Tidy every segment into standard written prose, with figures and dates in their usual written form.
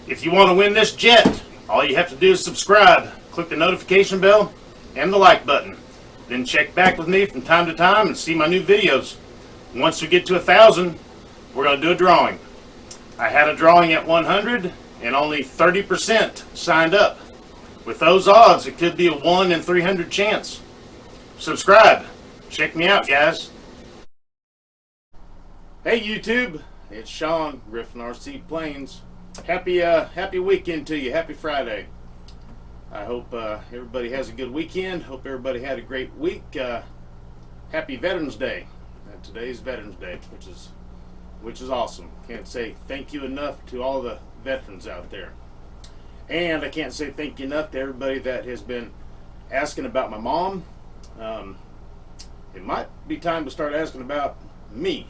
If you want to win this jet, all you have to do is subscribe, click the notification bell, and the like button. Then check back with me from time to time and see my new videos. Once we get to 1,000, we're going to do a drawing. I had a drawing at 100 and only 30% signed up. With those odds, it could be a 1 in 300 chance. Subscribe. Check me out, guys. Hey YouTube, it's Sean, Griffin RC Planes. Happy weekend to you. Happy Friday. I hope everybody has a good weekend. Hope everybody had a great week. Happy Veterans Day. Today's Veterans Day, which is awesome. Can't say thank you enough to all the veterans out there. And I can't say thank you enough to everybody that has been asking about my mom. It might be time to start asking about me.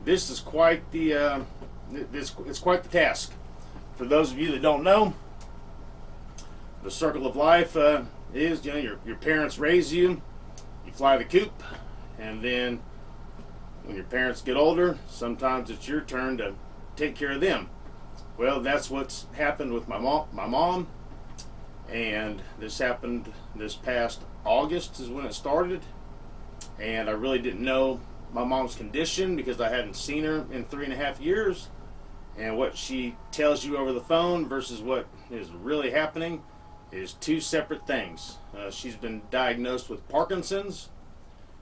This is quite the it's quite the task. For those of you that don't know, the circle of life is, your parents raise you, you fly the coop, and then when your parents get older, sometimes it's your turn to take care of them. Well, that's what's happened with my mom, and this happened this past August is when it started, and I really didn't know my mom's condition because I hadn't seen her in 3.5 years, and what she tells you over the phone versus what is really happening is two separate things. She's been diagnosed with Parkinson's,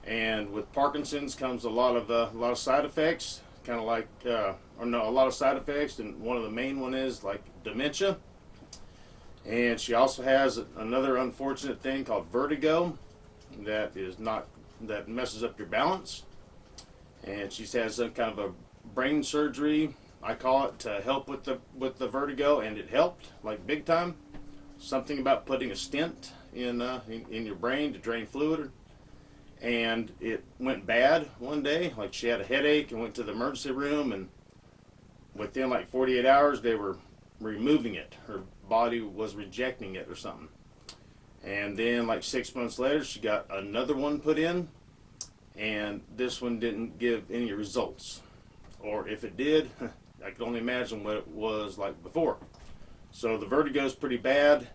and with Parkinson's comes a lot of side effects, kind of like a lot of side effects, and one of the main one is like dementia. And she also has another unfortunate thing called vertigo that messes up your balance. And she's had some kind of a brain surgery, I call it, to help with the vertigo, and it helped like big time. Something about putting a stent in your brain to drain fluid, and it went bad one day. Like, she had a headache and went to the emergency room, and within like 48 hours they were removing it. Her body was rejecting it or something. And then like 6 months later she got another one put in, and this one didn't give any results, or if it did, I could only imagine what it was like before. So the vertigo is pretty bad,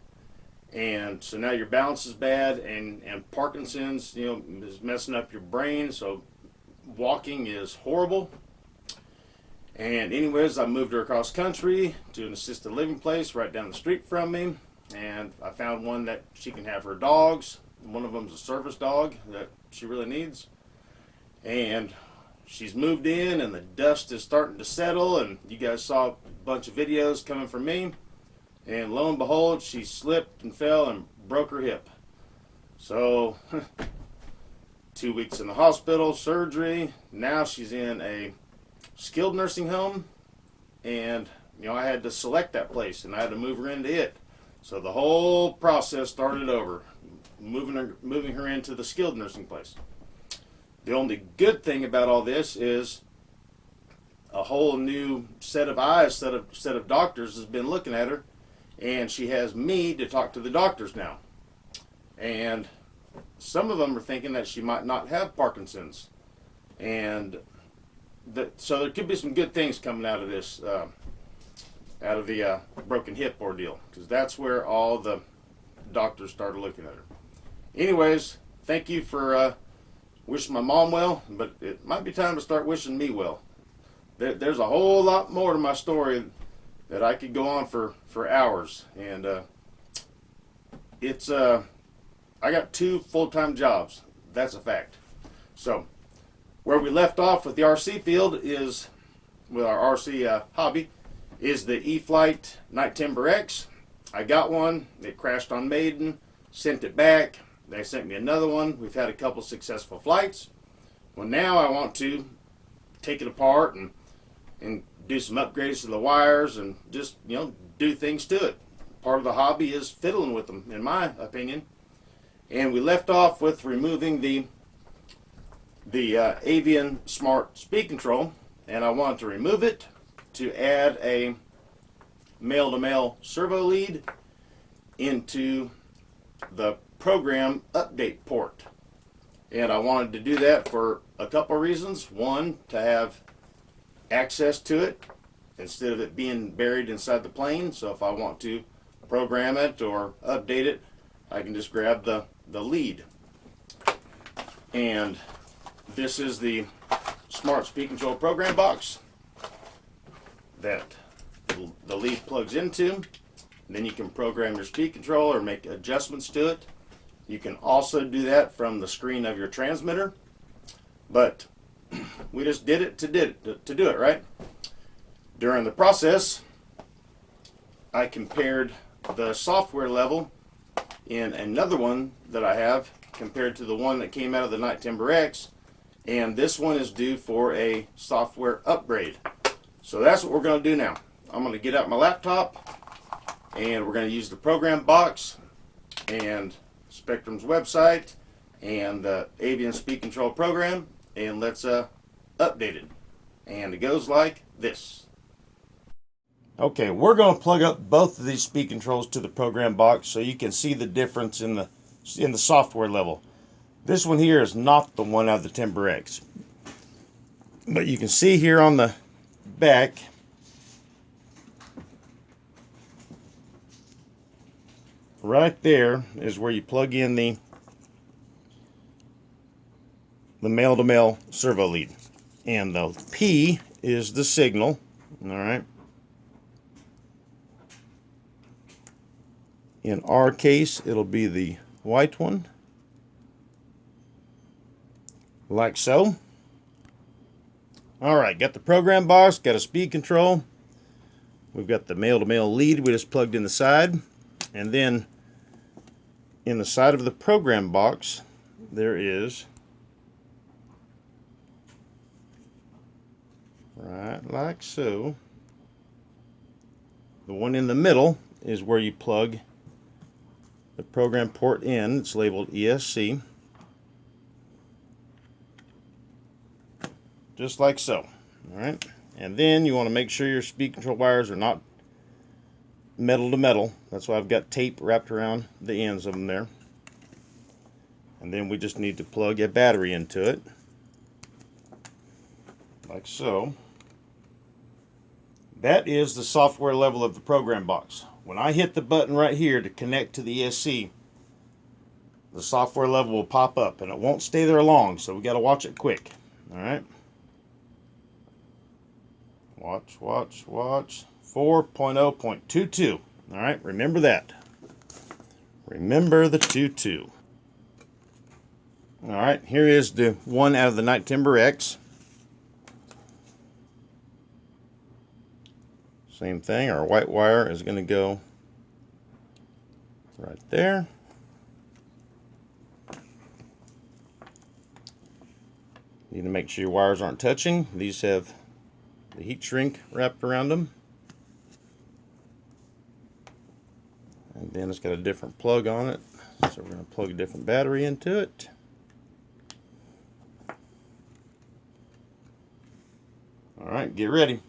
and so now your balance is bad, and Parkinson's, is messing up your brain, so walking is horrible. And anyways, I moved her across country to an assisted living place right down the street from me, and I found one that she can have her dogs. One of them's a service dog that she really needs, and she's moved in, and the dust is starting to settle, and you guys saw a bunch of videos coming from me. And lo and behold, she slipped and fell and broke her hip. So 2 weeks in the hospital, surgery. Now she's in a skilled nursing home, and I had to select that place, and I had to move her into it. So the whole process started over, moving her into the skilled nursing place. The only good thing about all this is a whole new set of eyes, set of doctors has been looking at her. And she has me to talk to the doctors now. And some of them are thinking that she might not have Parkinson's. And so there could be some good things coming out of this, out of the broken hip ordeal. Because that's where all the doctors started looking at her. Anyways, thank you for wishing my mom well. But it might be time to start wishing me well. There's a whole lot more to my story that I could go on for hours, and I got 2 full-time jobs. That's a fact. So where we left off with the RC field is, with our RC hobby, is the E-Flite Night Timber X. I got one. It crashed on Maiden. Sent it back. They sent me another one. We've had a couple successful flights. Well, now I want to take it apart and do some upgrades to the wires and just, do things to it. Part of the hobby is fiddling with them, in my opinion. And we left off with removing the Avian Smart Speed Control, and I wanted to remove it to add a male-to-male servo lead into the program update port. And I wanted to do that for a couple of reasons. One, to have access to it instead of it being buried inside the plane. So if I want to program it or update it, I can just grab the lead. And this is the Smart Speed Control program box that the lead plugs into. Then you can program your speed control or make adjustments to it. You can also do that from the screen of your transmitter. But we just did it to do it, right? During the process, I compared the software level in another one that I have compared to the one that came out of the Night Timber X, and this one is due for a software upgrade. So that's what we're going to do now. I'm going to get out my laptop and we're going to use the program box and Spektrum's website and the Avian speed control program, and let's update it. And it goes like this. Okay, we're going to plug up both of these speed controls to the program box so you can see the difference in the software level. This one here is not the one out of the Timber X, but you can see here on the back right there is where you plug in the male-to-male servo lead, and the P is the signal. All right. In our case, it'll be the white one, like so. All right, got the program box, got a speed control. We've got the male-to-male lead we just plugged in the side, and then in the side of the program box, there is, right like so, the one in the middle is where you plug the program port in. It's labeled ESC, just like so. All right, and then you want to make sure your speed control wires are not metal to metal. That's why I've got tape wrapped around the ends of them there. And then we just need to plug a battery into it, like so. That is the software level of the program box. When I hit the button right here to connect to the ESC, the software level will pop up, and it won't stay there long, so we got to watch it quick. All right. Watch, watch, watch. 4.0.22. All right, remember that. Remember the 22. All right, here is the one out of the Night Timber X. Same thing, our white wire is going to go right there. You need to make sure your wires aren't touching. These have the heat shrink wrapped around them. And then it's got a different plug on it, so we're going to plug a different battery into it. All right, get ready.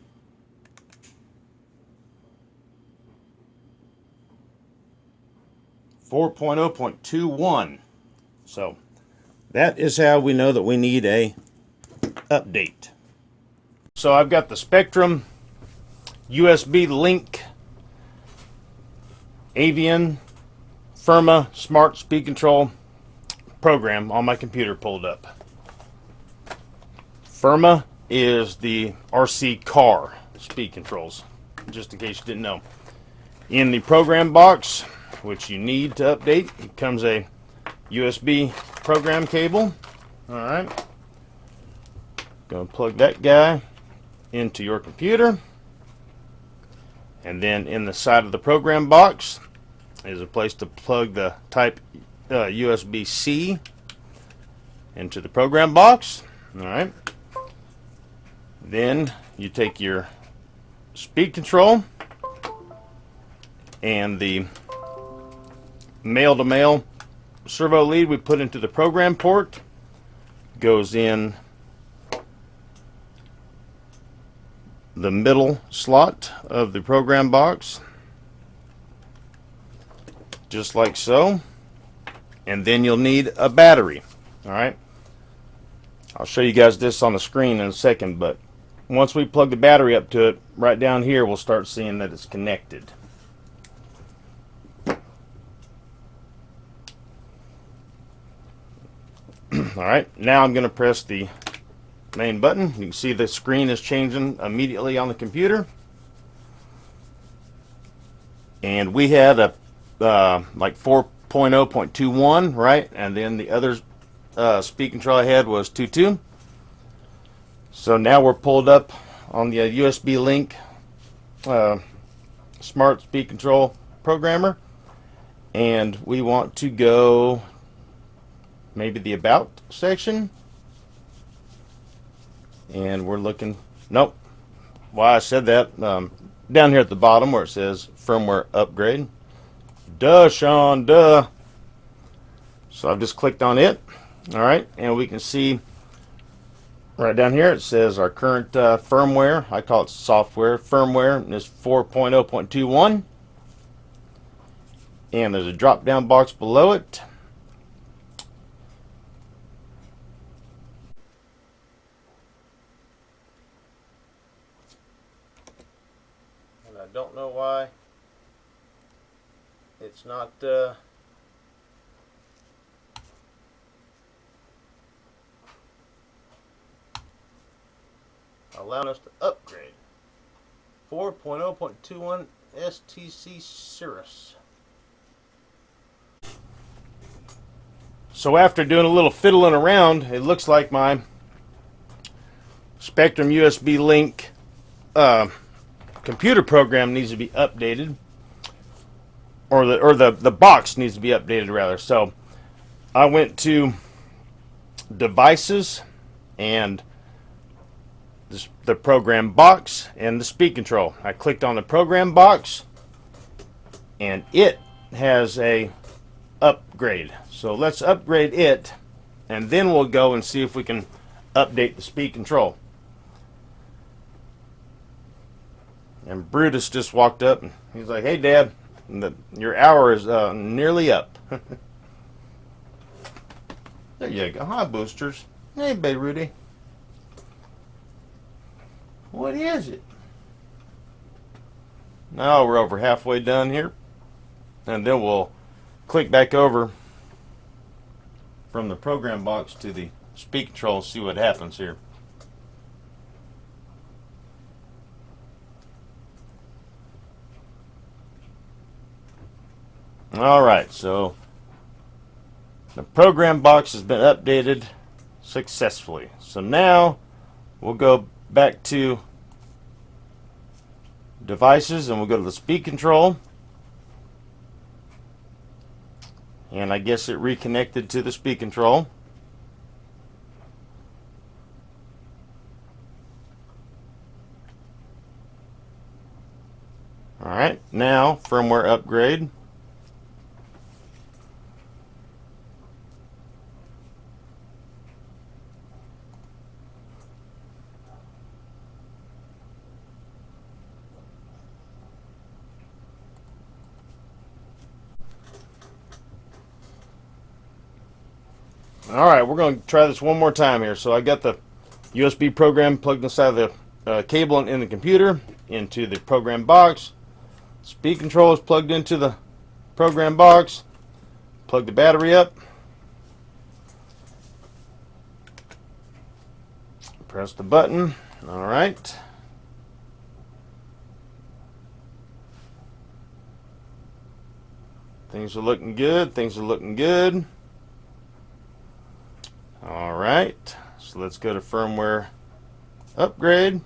.0.21. So that is how we know that we need a update. So I've got the Spektrum USB link Avian Firma Smart Speed Control program on my computer pulled up. Firma is the RC car speed controls, just in case you didn't know. In the program box, which you need to update, it comes a USB program cable. All right, gonna plug that guy into your computer, and then in the side of the program box is a place to plug the type USB-C into the program box. All right, then you take your speed control and the male-to-male servo lead we put into the program port, goes in the middle slot of the program box, just like so. And then you'll need a battery. All right, I'll show you guys this on the screen in a second, but once we plug the battery up to it, right down here, we'll start seeing that it's connected. Alright, now I'm going to press the main button. You can see the screen is changing immediately on the computer. And we had a like 4.0.21, right? And then the other speed control I had was 2.2. So now we're pulled up on the USB link smart speed control programmer, and we want to go maybe the about section, and we're looking, nope, why I said that, down here at the bottom where it says firmware upgrade. Duh, Sean, duh. So I've just clicked on it. Alright, and we can see right down here it says our current firmware, I call it software, firmware, is 4.0.21. And there's a drop down box below it. And I don't know why it's not allowing us to upgrade. 4.0.21 STC Cirrus. So after doing a little fiddling around, it looks like my Spektrum USB link computer program needs to be updated, or the box needs to be updated rather. So I went to devices and the program box and the speed control. I clicked on the program box and it has a upgrade. So let's upgrade it, and then we'll go and see if we can update the speed control. And Brutus just walked up and he's like, "Hey Dad, your hour is nearly up." There you go. Hi boosters. Hey baby Rudy. What is it? Now we're over halfway done here, and then we'll click back over from the program box to the speed control and see what happens here. Alright, so the program box has been updated successfully. So now we'll go back to devices and we'll go to the speed control. And I guess it reconnected to the speed control. Alright, now firmware upgrade. Alright, we're going to try this one more time here. So I got the USB program plugged inside the cable in the computer into the program box. Speed control is plugged into the program box. Plug the battery up. Press the button. Alright. Things are looking good. Things are looking good. Alright, so let's go to firmware upgrade.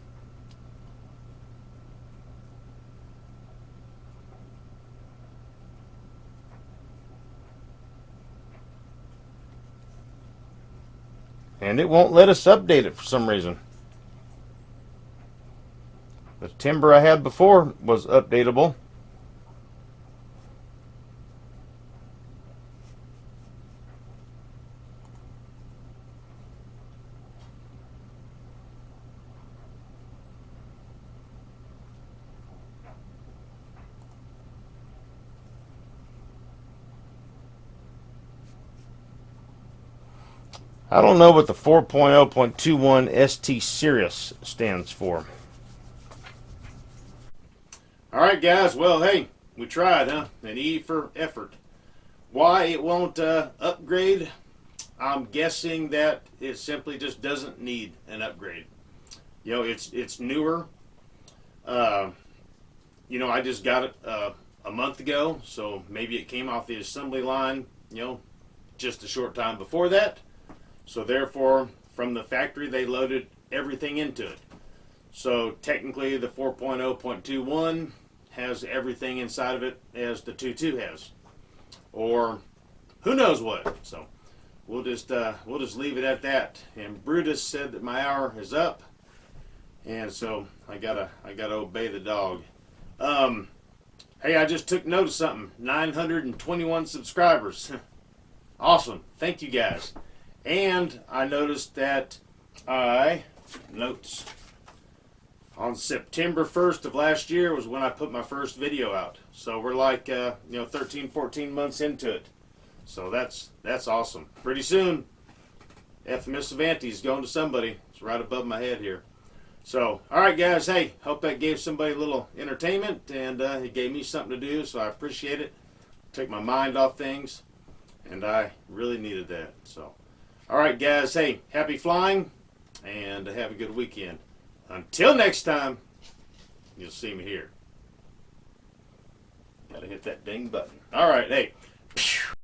And it won't let us update it for some reason. The timber I had before was updatable. I don't know what the 4.0.21 ST Series stands for. Alright guys, well hey, we tried, huh? An E for effort. Why it won't upgrade, I'm guessing that it simply just doesn't need an upgrade. You know, it's newer. You know, I just got it a month ago, so maybe it came off the assembly line, you know, just a short time before that. So therefore, from the factory, they loaded everything into it. So technically, the 4.0.21 has everything inside of it as the 2.2 has, or who knows what. So we'll just leave it at that. And Brutus said that my hour is up, and so I gotta obey the dog. Hey, I just took note of something. 921 subscribers. Awesome. Thank you guys. And I noticed that notes on September 1st of last year was when I put my first video out. So we're like, 13, 14 months into it. So that's awesome. Pretty soon, FMS Avanti is going to somebody. It's right above my head here. So, all right, guys. Hey, hope that gave somebody a little entertainment, and it gave me something to do, so I appreciate it. Take my mind off things, and I really needed that. So, all right, guys. Hey, happy flying, and have a good weekend. Until next time, you'll see me here. Gotta hit that ding button. All right, hey.